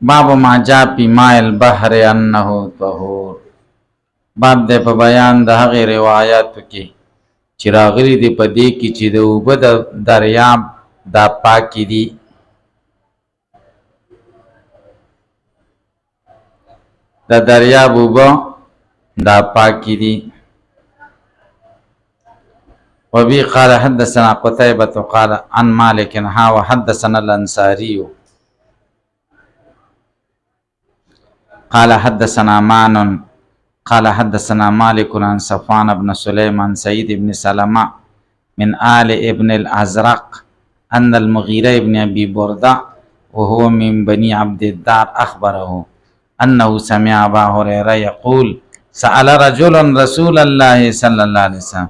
باب ما جاء فی ماء البحر انه طهور. باب د په بیان د هغې روایاتو کې چې راغلي دي په دې کې چې د اوبه د دریاب دا پاکې دي. د دریاب اوبه دا پاکې دي. وبه قال حدثنا قتيبة قال عن مالك وحدثنا الأنصاري قال حدثنا مان قال حدثنا مالك عن صفوان بن سليم عن سعيد بن سلمة من آل ابن الأزرق أن المغيرة بن أبي بردة وهو من بني عبد الدار أخبره أنه سمع أبا هريرة يقول سأل رجل رسول الله صلى الله عليه وسلم.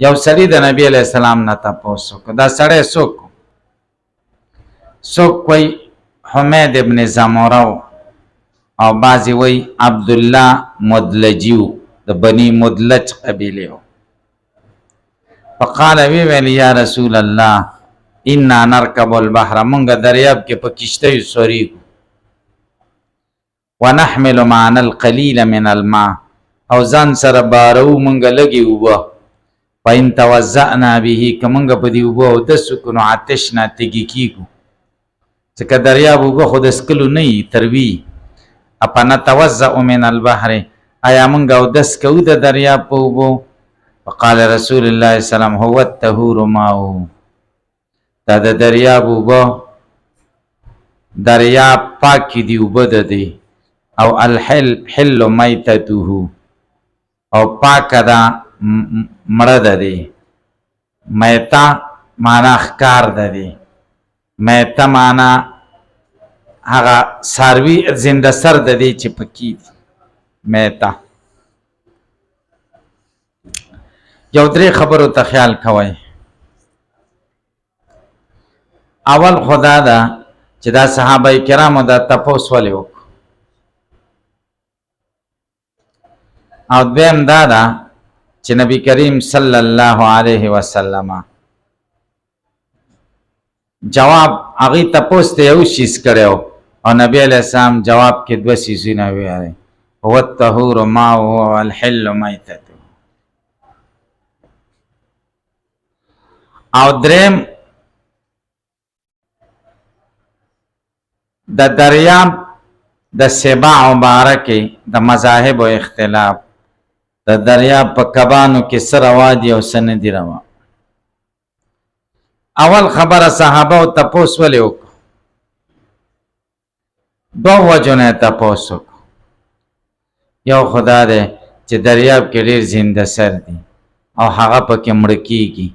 یو سړي د نبی علیہ السلام نه تپوس وکړ. دا سړی څوک وی حمید ابن زمره او بعضې وی عبدالله مدلجي و، د بني مدلج قبیلې و. فقال وی ویل یا رسول الله انا نرکب البحر، مونږ دریاب کې په کشتیو سوریږو. ونحمل معنا القلیل من الماء، او ځان سره بارو مونږ لږې اوبه. فإن توزعنا به، که مونږ په دې اوبو اودس وکړو نو عطشنا تږي کېږو، ځکه دریاب اوبه خو د څښلو نه وي تروي. افنتوزع من البحر، آیا مونږ اودس کوو د دریاب په اوبو؟ فقال رسول الله صلی الله علیه وسلم هو الطهور ماؤه، دا د دریاب اوبه، دریاب پاکې دي اوبه د دی. او الحل میتته، او پاکه ده مړه ده دی. میته معنا ښکار ده دی، میته معنا هغه څاروي زنده سر ده دی چې پکې دي میته. یو درې خبرو ته خیال کوئ. اول خدا ده چې دا صحابه کرامو دا تپوس ولې وکړو، او دویم دا ده چې نبی کریم صلی الله علیه وسلم جواب هغې تپوس ته یو شیز کړی او نبی علیه السلام جواب کې دوه سیزونه ویلي، هو الطهور ماؤه والحل میتته. او دریم د دریاب د سبع مبارکې د مذاهب و اختلاف، د دریاب په کبانو کې څه روا دي او څه نه دي روا. اول خبره صحابه او تپوس ولې وکړو؟ دوه وجو نه تپوس وکړو. یو خدا دی چې دریاب کې ډېر زنده سر دي او هغه پکې مړه کېږي،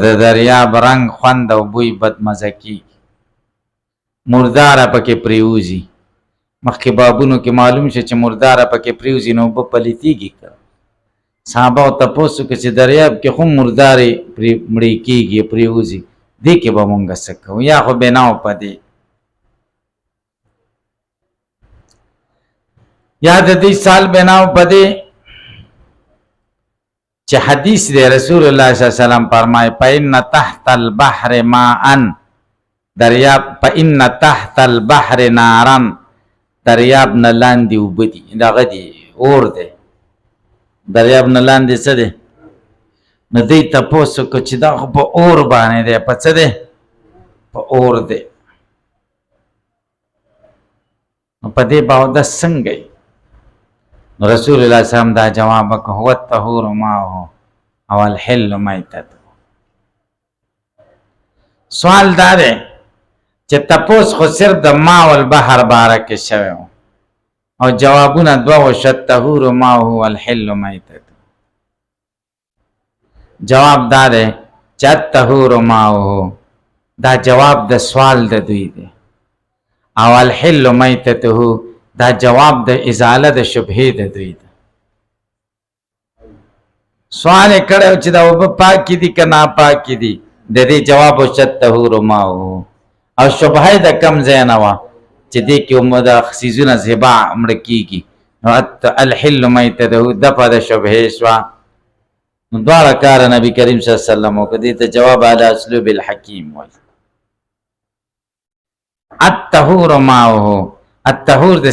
د دریاب رنګ خوند او بوی بدمزه کېږي، مرداره پکې پریوزي. مخکې بابونو کې معلوم شو چې مرداره پکې پریوزي نو اوبه پلیتېږي. صحابه او تپوس وکړو چې دریاب کې خو مردارې مړې کېږي پریوزي، دې کې به مونږ څه کوو؟ یا خو بناو په دې، یا د دې سال بناو په دې چې حدیث دی رسول الله صلی الله علیه وسلم فرمایي فإن تحت البحر ماء، دریاب فإن تحت البحر نارا، دریاب نه لاندې اوبه دي، دغه دي اور دی. دریاب نه لاندې څه دی؟ نو دوی تپوس وکړو چې دا خو په اور باندې دی. په څه دی؟ په اور دی. نو په دې به اودس څنګه وي؟ نو رسول الله صلی الله علیه وسلم دا جواب وکړو هو الطهور ماؤه او الحل میتته. سوال دا دی چې تپوس خو صرف د ما والبحر باره کې شوی و او جوابونه دوه و شو الطهور ماؤه والحل میتته. جواب دا دی چې الطهور ماؤه دا جواب د سوال د دوی دی، او الحل میتته دا جواب د ازاله د شبهې د دوی دی. سوال یې کړی چې دا اوبه پاکې دي که ناپاکې دي، د دې جواب و شو الطهور ماؤه. او شبهه د کم ځای نه وه چې دې کې د څیزونه زیبا مړه کېږي، نو الحل میتته دفع د شبهې شوه. نو دواړه کاره نبي کریم صلی الله علیه وسلم وکړه. دې ته جواب علی اسلوب الحکیم وایي. الطهور ماؤه الطهور د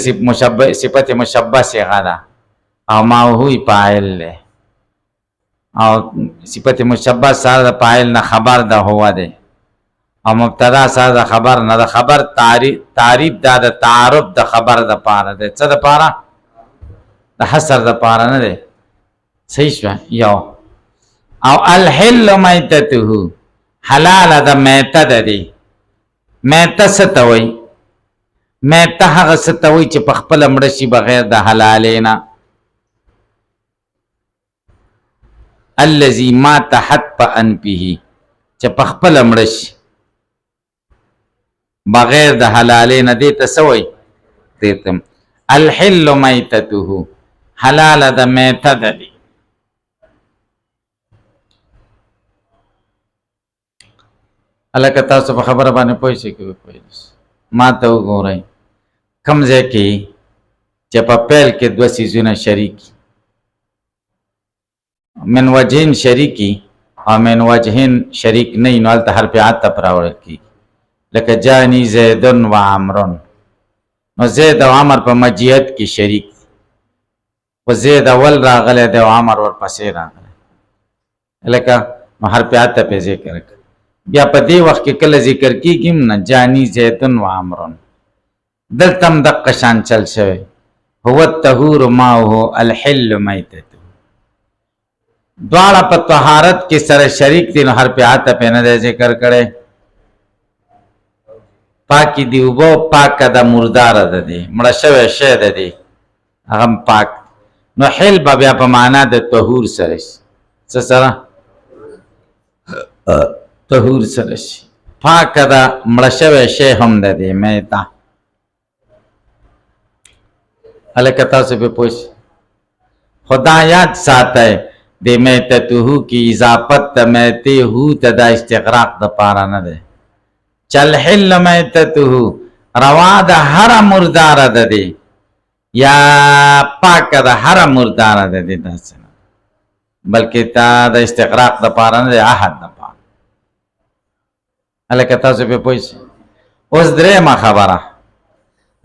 صفت مشبه صيغه ده او ما هو فاعل له او صفت مشبه سره د فاعل نه خبر ده هو ده او مبتدا سره د خبر نه د خبر تعریف ده د تعارف د خبر د پاره ده څه د پاره د حصر د پاره نه ده صحیح شو یو او الحل میتته حلال د میته ده دی میته ستوي میته هغه ستوي چې په خپل مړ شي بغیر د حلالینا الذي ما تحت انفه چې په خپل مړ شي بغیر د حلالینا دې ته سوي تم الحل میتته حلال د میته ده دی الکه تاسو په خبره باندې پوه شئ کې پوه ما ته وګورئ کوم ځای کې چې په پیل کې دوه سیزونه شریک من وجهین شریکی او من وجهین شریک نه نو هلته حرف عطف راوړل کېږي لکه جانی زیدن و عمرن نو زید او عمر په مجیت کې شریک و زید اول راغلی دی او عمر ورپسې راغلی لکه نو حرف عطف یې ذکر کړ بیا په دې وخت کې کله ذکر کېږي نه جانی زیدن و عمرن دلته هم دقه شان چل شوی هو الطهور ماؤه الحل میتته دواړه په طهارت کې سره شریک دي نو حرف عطف نه دی ذکر کړی پاکی دی اوبه پاکه د مرداره ده دی مړه شوی شی ده دی هغه پاک نو حل به بیا په معنا د طهور سره شي څه سره طهور سره شي پاکه ده مړه شوی شی هم ده دی میته هلکه تاسو پې پوه شئ خدا یاد ساتئ د میتته کی اضافت د میته ته د استغراق د پاره نه ده چل حل میتته روا د هر مردار ده دی یا پاک د هر مردار ده دی داسې نه بلکې تا د استغراق د پاره نه ده احد د پاره هلکه تاسو پې پوه شئ اوس درېیمه خبره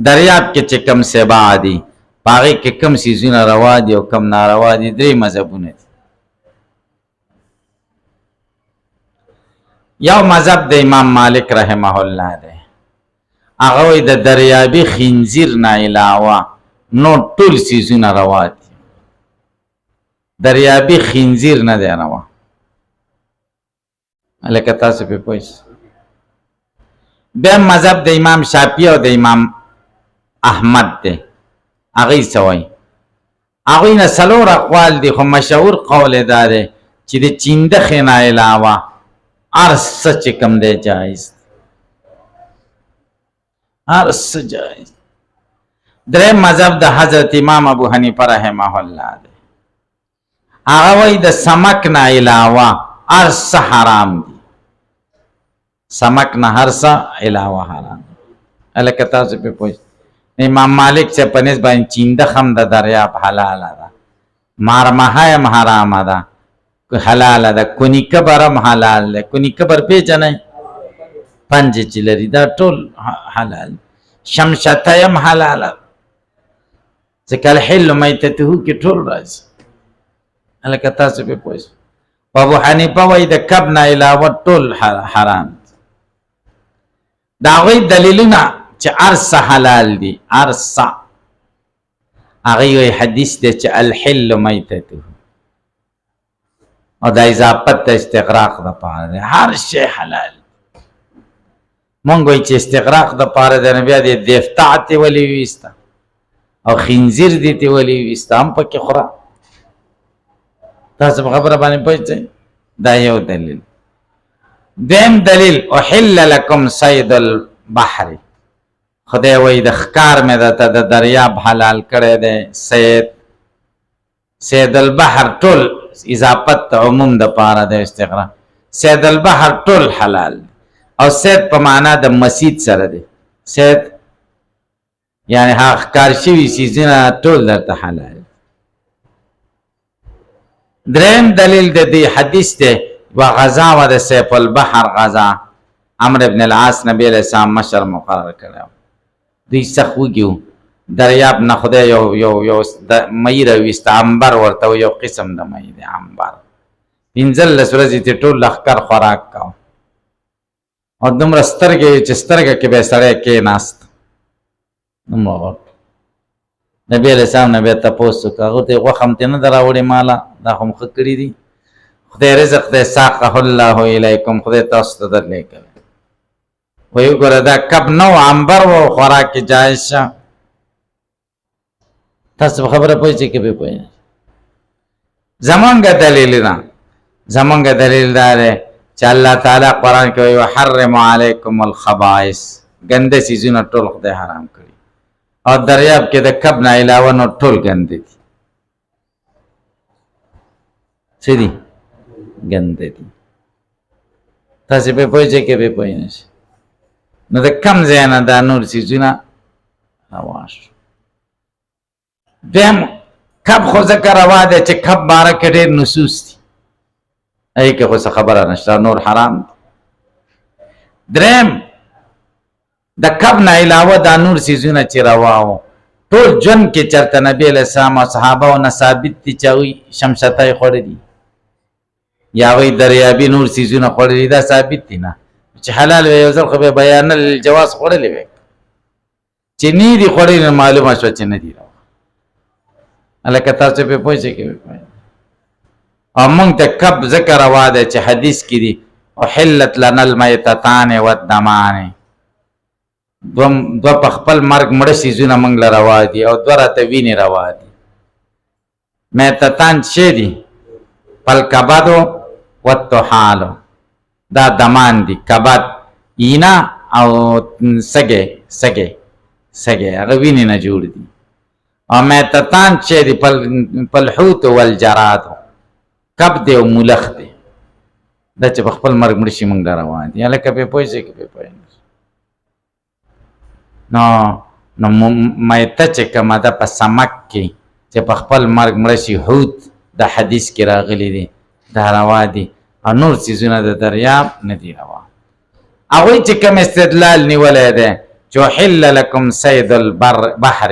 دریاب کې چې کم سبا دي په هغې کې کم څیزونه روا دي او کم ناروا دي درې مذهبونه دي یو مذهب د امام مالک رحمه الله دی هغه وایي د دریابي خنزیر نه علاوه نو ټول څیزونه روا دي دریابي خنزیر نه دی روا هلکه تاسو پې پوه شئ بیا مذهب د امام شافعي او د امام احمد دی هغوی څه وایي هغوی نه څلور اقوال دي خو مشهور قول یې دا دی چې د چیندخې نه علاوه هر څه چې کوم دی جایز هر څه جایز درېیم مذهب د حضرت امام ابو حنیفه رحمه الله دی هغه وایي د سمک نه علاوه هر څه حرام دي سمک نه هر څه علاوه حرام هلکه تاسو پې پوه امام مالک چې په نسبت باندې چیندخ هم د دریاب حلاله ده مارمهه هم حرامه ده حلاله ده کونی کبر هم حلال ده کونی کبر پیژنئ پنجې چې لري دا ټول حلال شمشته هم حلاله ځکه الحل میتته کې ټول راځي هلکه تاسو پې پوه شئ ابو حنیفه وایي د کب نه علاوه ټول حرام د هغوی دلیلونه چې هر څه حلال دي هر څه هغوی وایي حدیث دی چې الحل میتته او د اضافت د استغراق دپاره دی هر شی حلال مونږ وایي چې استغراق دپاره دی نو بیا د ضفدع تې ولې ویسته او خنزیر دې تې ولې ویسته هم پکې خوره تاسو په خبره باندې پوه شئ دا یو دلیل دویم دلیل احل لکم صید البحر خدای وایي د ښکار مې درته د دریاب حلال کړی دی صید البحر ټول اضافت عموم د پاره د استغراق صید البحر ټول حلال او صید په معنا د مسید سره دی صید یعنی هغه ښکار شوي څیزونه ټول درته حلال درېیم دلیل د دې حدیث دی وغزا و د سیف البحر غزا عمرو بن العاص نبی علیہ السلام مشر مقرر کړی دوی سخت وږي وو دریاب نه خدای یو مۍ راویسته عنبر ورته یو قسم د مۍ دی عنبر 15 ورځې ته ټول لښکر خوراک کاوه او دومره سترګې چې سترګه کې به سړی کېناست دومره غټ نبي علیه السلام نه بیا تپوس وکړه هغه ته یې غوښه هم ترې نه ده راوړې ماله دا خو م ښه کړي دي خدای رزق دی ساقه الله الیکم خدای تاسو ته درلېږلی وایي وګوره دا کب نه و عنبر و خوراک کې جایز شه تاسو په خبره پوهېږئ که پرې پوهېږئ زمونږ دلیل ده زمونږ دلیل دا دی چې الله تعالی قرآن کې وایي وحرم علیکم الخبائث ګنده څیزونه ټول خدای حرام کړي او دریاب کې د کب نه علاوه نو ټول ګنده دي څه دي ګنده دي تاسې پرې پوهېږئ که پرې پوهېږئ نشئ نو د کم ځای نه دا نور څیزونه روا شو دویم کب خو ځکه روا دی چې کب باره کې ډېر نصوص دي هغې کې خو څه خبره نشته نور حرام دي دریم د کب نه علاوه دا نور څیزونه چې روا وو ټول ژوند کې چېرته نبي علیه السلام او صحابهو نه ثابت دي چې هغوی شمشتی خوړلي یا هغوی دریابي نور څیزونه خوړلي دا ثابت دي نه چې حلال وي یو ځل خو به بیان الجواز خوړلی وی چې نه دي خوړلي نو معلومه شوه چې نه دي هلکه تاسو پرې پوه شئ که پرې پوه او موږ ته کب ځکه روا دی چې حدیث کې دي احلت لنا المیتتان والدمان دوه په خپل مرګ مړه څیزونه موږ له روا دي او دوه راته وینې روا دي میتتان څه دي فالکبدو والطحالو دا دمان دي کبد اینا او سګې هغه وینې نه جوړ دي او میتتان چې دي فالحوت والجراد کب دی او ملخ دی دا چې په خپل مرګ مړه شي موږ له روا دي هلکه پرې پوه شئ که پرې پوه نه نو میته چې کومه ده په سمک کې چې په خپل مرګ مړه شي حوت د حدیث کې راغلی دی دا روا دي او نور څیزونه د دریاب نه دي روا هغوی چې کوم استدلال نیولی دی چې احل لکم صید البحر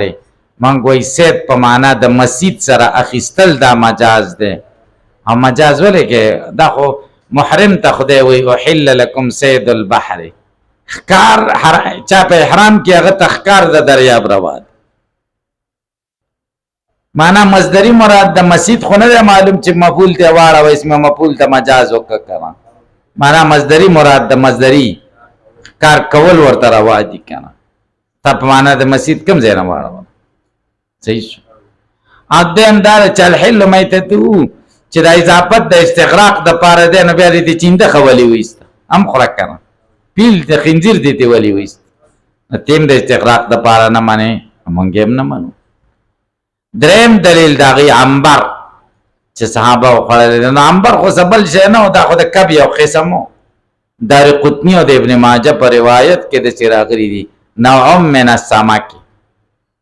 موږ وایي صید په معنا د مسید سره اخیستل دا مجاز دی او مجاز ولې کې دا خو محرم ته خدای وایي احل لکم صید البحر ښکار چا په احرام کې هغه ته ښکار د دریاب روا دی معنا مصدري مراد د مسجد خو نه دی معلوم چې مفعول ته واړوه اسم مفعول ته مجاز وکړه که معنا مصدري مراد د مصدري کار کول ورته روا دي که نه تا په معنا د مسجد کوم ځای نه واړوه صحیح شو او دویم دا ده چې الحل میتته چې د اضافت د استغراق دپاره دی نو بیا دې ته چینده ښه ولې وایسته هم خوره که نه پیل د خنزیر دې ته ولې وایسته نو تیم د استغراق دپاره نه منې مونږ هم نه منو دریم دلیل د هغې عنبر چې صحابه وخوړلی دی نو عنبر خو څه بل شی نه و دا خو د کب یو قسم و دارقطني او د ابن ماجه په روایت کې داسې راغلي دي نوع من السمک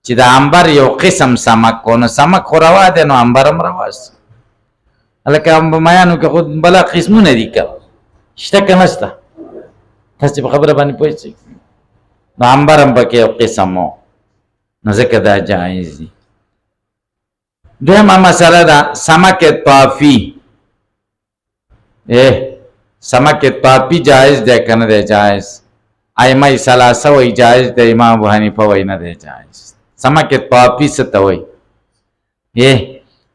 چې د عنبر یو قسم سمک و نو سمک خو روا دی نو عنبر هم روا شي هلکه میانو کې خو بله قسمونه دي که شته که نشته تاسې په خبره باندې پوه شئ نو عنبر هم پکې یو قسم و نو ځکه دا جایز دي دویمه مسئله ده سمک طافی سمک طافی جایز دی که نه دی جایز ائمه ثلاثه وایي جایز دی امام ابو حنیفه وایي نه دی جایز سمک طافی څه ته وایي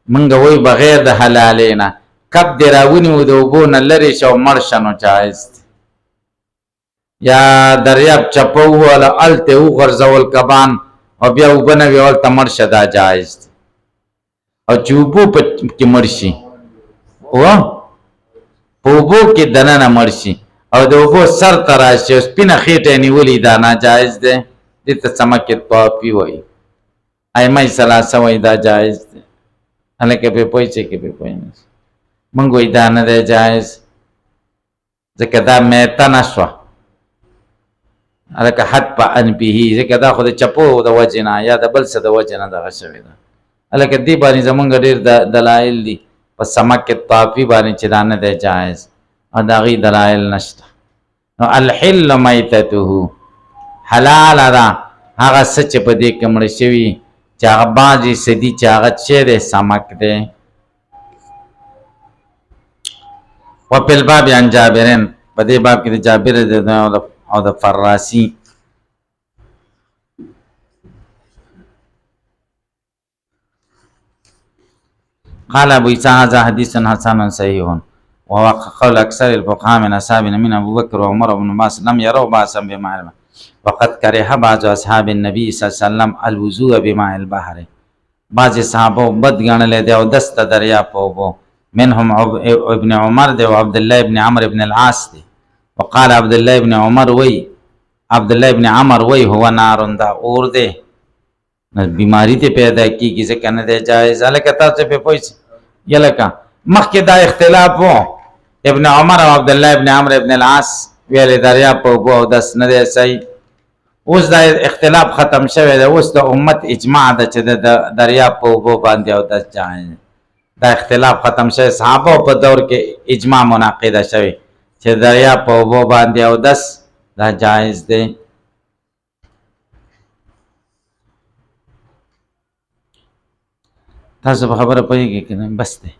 موږ وایو بغیر د حلالې نه کب دې راونیو د اوبو نه لرې شه او مړ شه نو جایز دی یا دریاب چپه ووهله هلته وغورځول کبان او بیا اوبه نه وي هلته مړ شه دا جایز دی او چې اوبو کې مړ شي په اوبو کې دننه مړ شي او د اوبو سر ته راشي او سپینه خېټه یې نیولې دا ناجایز دی دې ته سمک طافي وایي ائمه ثلاثه وایي دا جایز دی هلکه پرې پوه شئ که پرې پوه نه شئ موږ وایي دا نه دی جایز ځکه دا میته نه شوه هلکه حد په انبه ځکه دا خو د چپو د وجې نه یا د بل څه د وجې نه دغه شوې ده هلکه دې باندې زمونږ ډېر دلایل دي په سمک طافي باندې چې دا نه دی جایز او د هغې دلایل نشته نو الحل میتته حلاله ده هغه څه چې په دې کې مړه شوي چې هغه بعضې څه دي چې هغه څه دی سمک دی. وفي الباب عن جابرین په دې باب کې د جابر او د فراسی قال ابو عيسى هذا حديث حسن صحيح وهو قول اكثر الفقهاء من اصحابنا من ابو بكر وعمر وابن عباس لم يروا باسا بماء الماء وقد كره بعض اصحاب النبي صلى الله عليه وسلم الوضوء بماء البحر. بعض صحابه بد غنل دي او دست دریا په منهم ابن عمر دي وعبد الله ابن عمرو ابن العاص دي. وقال عبد الله ابن عمر وي عبد الله ابن عمر وي هو نار دا اور دي بیماری ته پیدا کیږي ځکه نه دی جایز. الکه تاسو په پوښتنه یلکه مخکې دا اختلاف وو ابن عمر او عبد الله ابن عمرو ابن العاص ویل دریا په وګو او داس نه دی صحیح. اوس دا اختلاف ختم شوی دی. اوس د امت اجماع ده چې د دریا په وګو باندې او داس جایز. دا اختلاف ختم شوی. صحابه په دور کې اجماع منعقده شوی چې دریا په وګو باندې او داس دا جایز دی. تاسو په خبره پوهیږئ که نه؟ بس دی.